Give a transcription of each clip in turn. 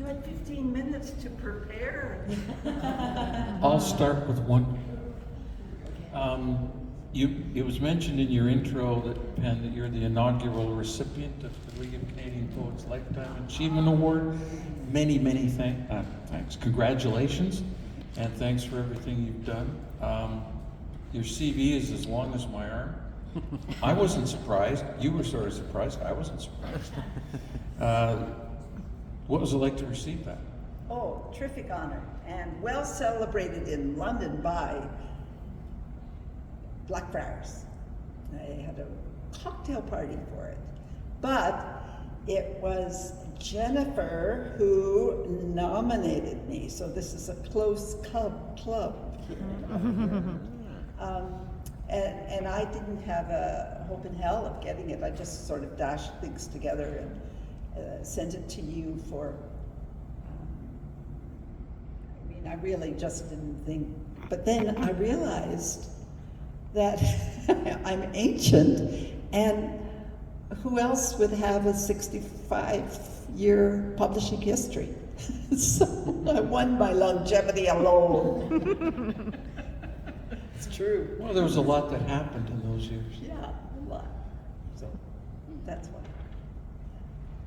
You had 15 minutes to prepare. I'll start with one. It was mentioned in your intro that, Penn, that you're the inaugural recipient of the League of Canadian Poets Lifetime Achievement Award. Many, many thanks. Congratulations, and thanks for everything you've done. Your CV is as long as my arm. I wasn't surprised. You were sort of surprised. I wasn't surprised. What was it like to receive that? Oh, terrific honor, and well celebrated in London by Blackfriars. I had a cocktail party for it. But it was Jennifer who nominated me, so this is a close club here. And I didn't have a hope in hell of getting it. I just sort of dashed things together and sent it to you for, I really just didn't think, but then I realized that I'm ancient, and who else would have a 65-year publishing history? So I won by longevity alone. It's true. Well, there was a lot that happened in those years. Yeah, a lot. So that's why.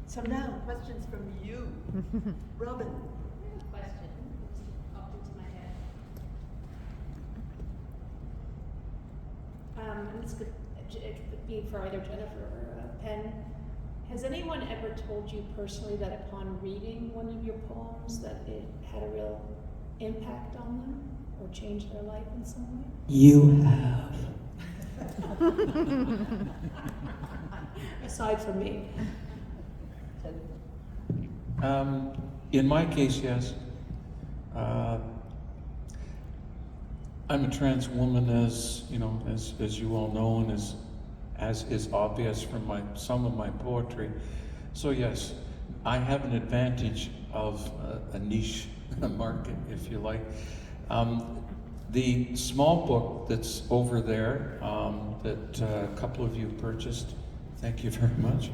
So now, questions from you. Robin. Question just popped into my head. And this could be for either Jennifer or Penn. Has anyone ever told you personally that upon reading one of your poems that it had a real impact on them or changed their life in some way? You have. Aside from me. In my case, yes. I'm a trans woman, as you know, as you all know, and as is obvious from some of my poetry. So yes, I have an advantage of a niche market, if you like. The small book that's over there that a couple of you purchased, thank you very much.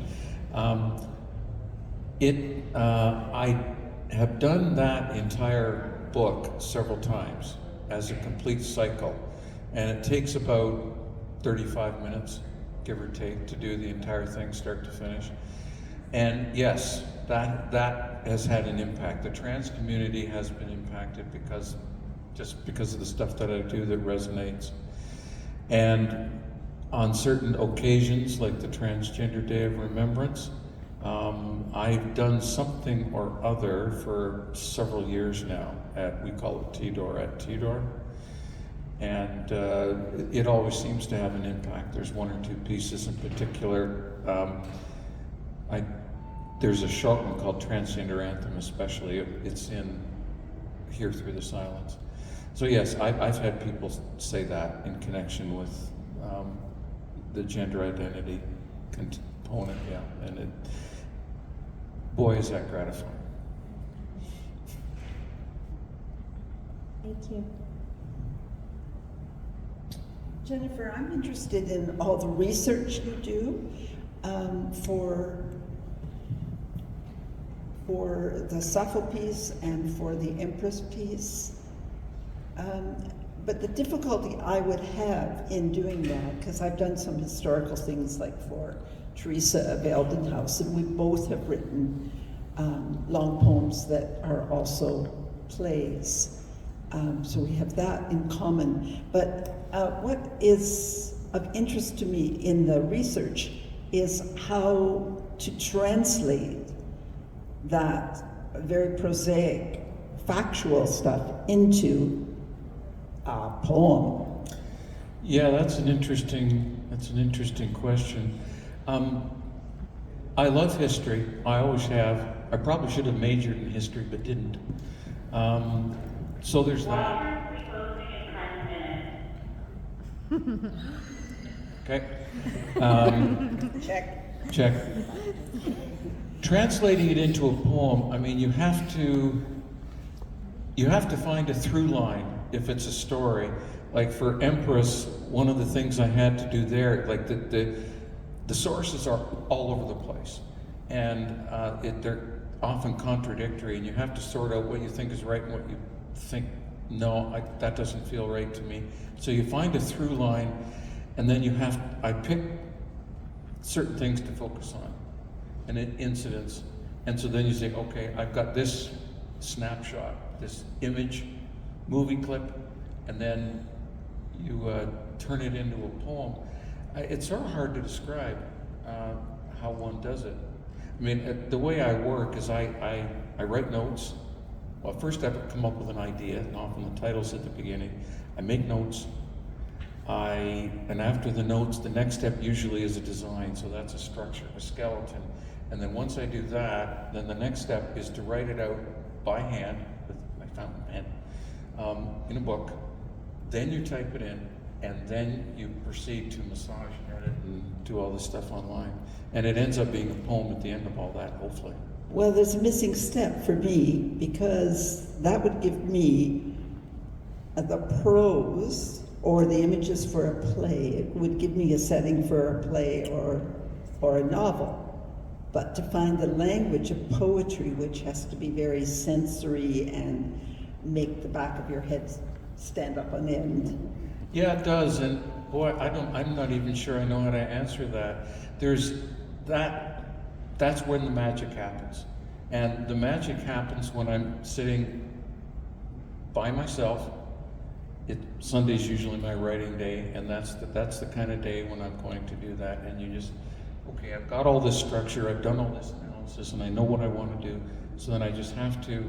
I have done that entire book several times as a complete cycle, and it takes about 35 minutes, give or take, to do the entire thing start to finish. And yes, that has had an impact. The trans community has been impacted because of the stuff that I do that resonates. And on certain occasions, like the Transgender Day of Remembrance, I've done something or other for several years now we call it T-Door. And it always seems to have an impact. There's one or two pieces in particular. There's a short one called Transgender Anthem especially. It's in Hear Through the Silence. So yes, I've had people say that in connection with the gender identity component, yeah. And boy, is that gratifying. Thank you. Jennifer, I'm interested in all the research you do for the Sappho piece and for the Empress piece. But the difficulty I would have in doing that, because I've done some historical things like for Teresa of Eldenhouse, and we both have written long poems that are also plays. So we have that in common. But what is of interest to me in the research is how to translate that very prosaic, factual stuff into a poem. Yeah, that's an interesting question. I love history. I always have. I probably should have majored in history, but didn't. So there's that. Okay. Check. Translating it into a poem, I mean, you have to find a through line if it's a story. Like for Empress, one of the things I had to do there, like the sources are all over the place, and often contradictory, and you have to sort out what you think is right and what you think, no, that doesn't feel right to me. So you find a through line, and then I pick certain things to focus on, and incidents, and so then you say, okay, I've got this snapshot, this image, movie clip, and then you turn it into a poem. It's sort of hard to describe how one does it. I mean, the way I work is I write notes. Well, first I come up with an idea, and often the title's at the beginning. I make notes. And after the notes, the next step usually is a design, so that's a structure, a skeleton. And then once I do that, then the next step is to write it out by hand with my fountain pen in a book. Then you type it in, and then you proceed to massage and edit and do all this stuff online. And it ends up being a poem at the end of all that, hopefully. Well, there's a missing step for me, because that would give me the prose or the images for a play. It would give me a setting for a play or a novel. But to find the language of poetry, which has to be very sensory and make the back of your head stand up on end. Yeah, it does, and boy, I'm not even sure I know how to answer that. That's when the magic happens. And the magic happens when I'm sitting by myself. Sunday's usually my writing day, and that's the kind of day when I'm going to do that. And you just, okay, I've got all this structure, I've done all this analysis, and I know what I want to do. So then I just have to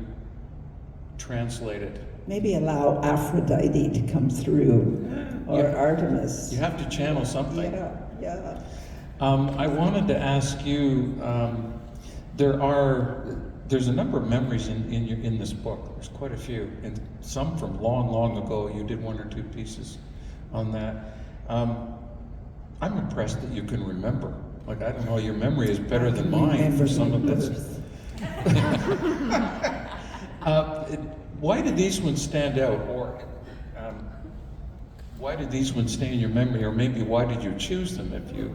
translate it. Maybe allow Aphrodite to come through, or Yeah. Artemis. You have to channel something. Yeah. I wanted to ask you, there's a number of memories in this book. There's quite a few, and some from long ago. You did one or two pieces on that. I'm impressed that you can remember. Like, I don't know, your memory is better than mine for some of this. Why did these ones stand out, or why did these ones stay in your memory, or maybe why did you choose them if you...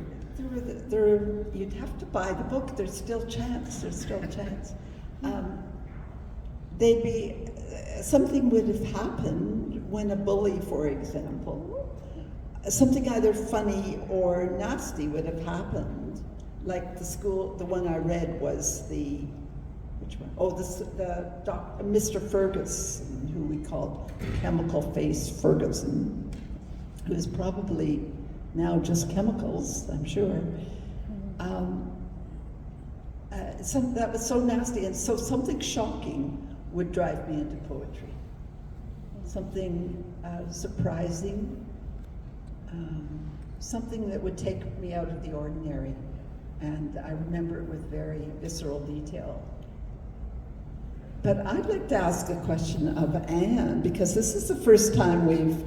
You'd have to buy the book. There's still chance. They'd be, something would have happened when a bully, for example, something either funny or nasty would have happened. Like the one I read was which one? Oh, Mr. Ferguson, who we called Chemical Face Ferguson, who is probably now just chemicals, I'm sure. That was so nasty, and so something shocking would drive me into poetry. Something surprising, something that would take me out of the ordinary. And I remember it with very visceral detail. But I'd like to ask a question of Anne, because this is the first time we've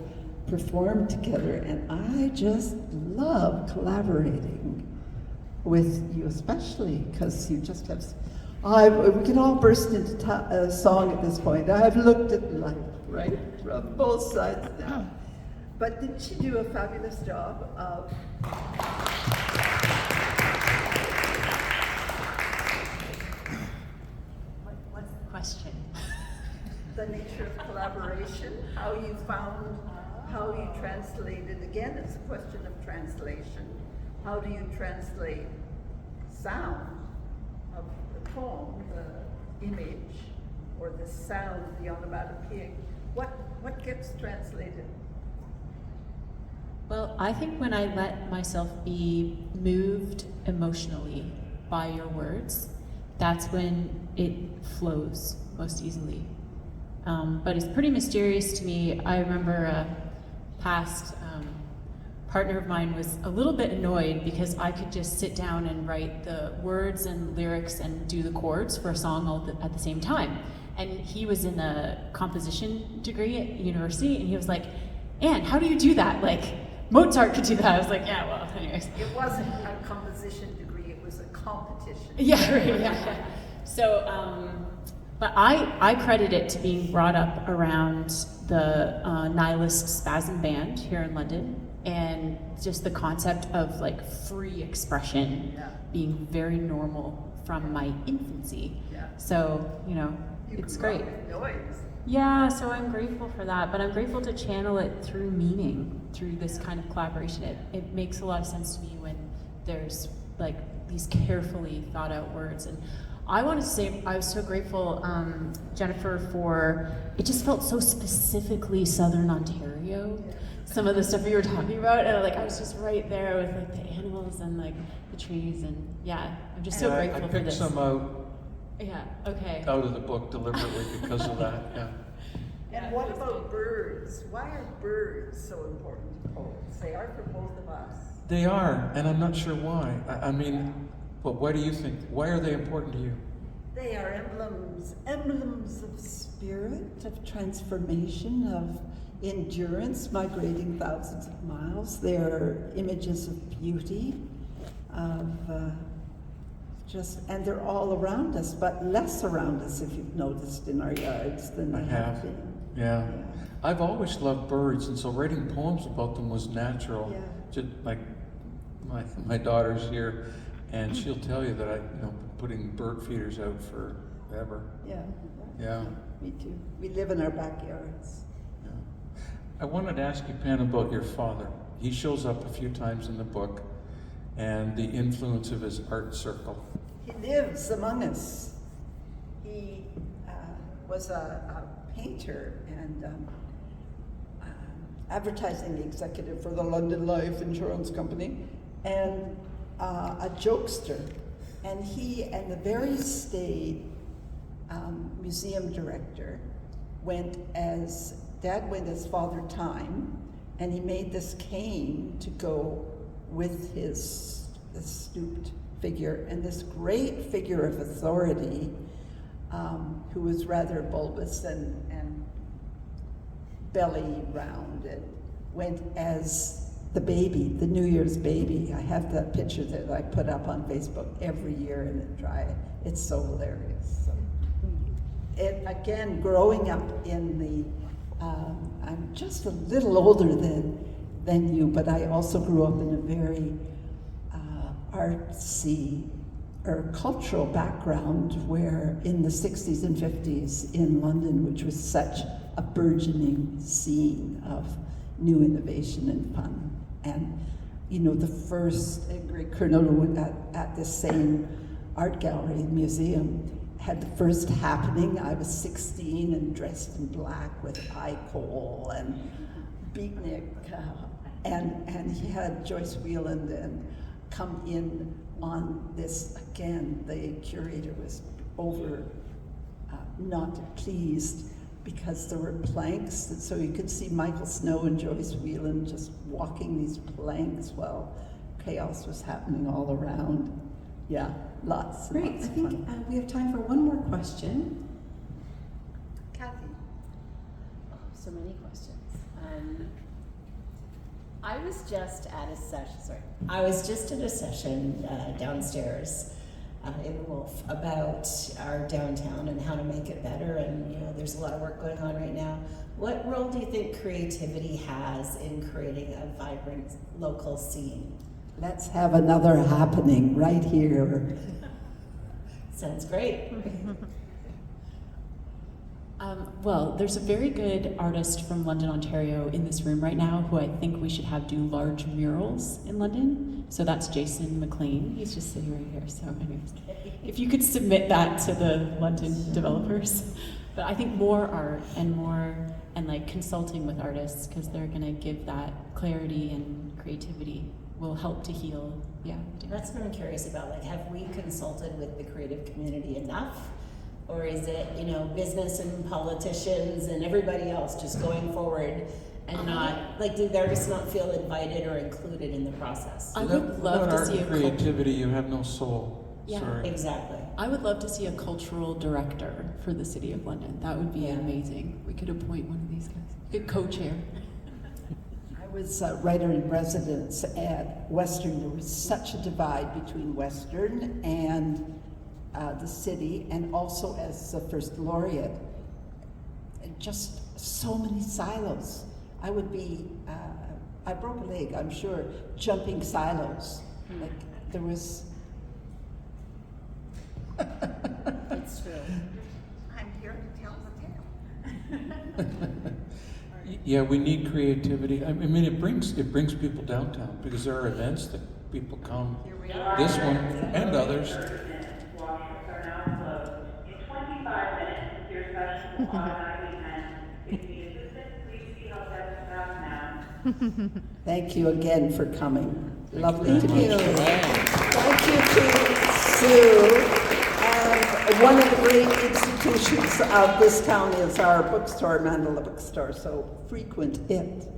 performed together, and I just love collaborating with you, especially because you just have... we can all burst into song at this point. I've looked at life, right, from both sides now. But didn't she do a fabulous job of... What's the question? The nature of collaboration, how you found, how you translated. Again, it's a question of translation. How do you translate sound of the poem, the image, or the sound, the onomatopoeic? What gets translated? Well, I think when I let myself be moved emotionally by your words, that's when it flows most easily. But it's pretty mysterious to me. I remember a past partner of mine was a little bit annoyed because I could just sit down and write the words and lyrics and do the chords for a song all at the same time. And he was in a composition degree at university, and he was like, Anne, how do you do that? Like, Mozart could do that. I was like, yeah, well, anyways. It wasn't a composition degree, it was a competition. Yeah, right, yeah. So, but I credit it to being brought up around the nihilist spasm band here in London. and just the concept of like free expression being very normal from my infancy. So, you know, it's great. Yeah, so I'm grateful for that, but I'm grateful to channel it through meaning, through this kind of collaboration. It makes a lot of sense to me when there's like these carefully thought out words. And I want to say I was so grateful, Jennifer, for, it just felt so specifically Southern Ontario, some of the stuff you were talking about, and I was just right there with like the animals and like the trees, and yeah, I'm just so grateful for this. I picked some out Yeah, okay. out of the book deliberately because of that, yeah. And what about birds? Why are birds so important to poets? They are for both of us. They are, and I'm not sure why. I mean, but why do you think, why are they important to you? They are emblems Of spirit, of transformation, of endurance, migrating thousands of miles. They're images of beauty, of and they're all around us, but less around us, if you've noticed, in our yards than they have been. Yeah. I've always loved birds, and so writing poems about them was natural. Yeah. Just like my daughter's here, and she'll tell you that I've been putting bird feeders out forever. Yeah. Yeah. Me too. We live in our backyards. Yeah. I wanted to ask you, Penn, about your father. He shows up a few times in the book, and the influence of his art circle. He lives among us. He was a painter and advertising executive for the London Life Insurance Company, and a jokester. And he and the very staid museum director Dad went as Father Time, and he made this cane to go with his stooped figure, and this great figure of authority who was rather bulbous and belly round, and went as the baby, the New Year's baby. I have that picture that I put up on Facebook every year in it dry. It's so hilarious. So, again, growing up in the, I'm just a little older than you, but I also grew up in a very artsy or cultural background where in the 60s and 50s in London, which was such a burgeoning scene of new innovation and fun. And, the first Great Colonel at the same art gallery museum had the first happening. I was 16 and dressed in black with eye coal and beatnik, and he had Joyce Wheeland and come in on this again. The curator was not pleased because there were planks, and so you could see Michael Snow and Joyce Wheeland just walking these planks while chaos was happening all around. Yeah, lots. And Great. lots I of think fun. we have time for one more question. Kathy. So many questions. I was just at a session downstairs in the Wolf about our downtown and how to make it better. And there's a lot of work going on right now. What role do you think creativity has in creating a vibrant local scene? Let's have another happening right here. Sounds great. Well, there's a very good artist from London, Ontario in this room right now who I think we should have do large murals in London. So that's Jason McLean. He's just sitting right here. So anyways, if you could submit that to the London developers. But I think more art and like consulting with artists, because they're going to give that clarity and creativity will help to heal. Yeah. That's what I'm curious about. Like, have we consulted with the creative community enough? Or is it, business and politicians and everybody else just going forward and not, like, do the artists not feel invited or included in the process? I would love to see a creativity, you have no soul. Yeah. Sorry. Exactly. I would love to see a cultural director for the City of London. That would be Yeah. amazing. We could appoint one of these guys. We could co-chair. I was a writer in residence at Western. There was such a divide between Western and the city, and also as the first laureate, just so many silos. I I broke a leg, I'm sure, jumping silos. Like, there was. It's true. I'm here to tell the tale. Yeah, we need creativity. I mean, it brings people downtown because there are events that people come. Here we are. This one and others. Washings are now closed. In 25 minutes, your session will automatically end. If the assistant, please see how best staff now. Thank you again for coming. Lovely to Thank meet you. you. Thank you to Sue. And one of the great institutions of this town is our bookstore, Mandela Bookstore, so frequent it.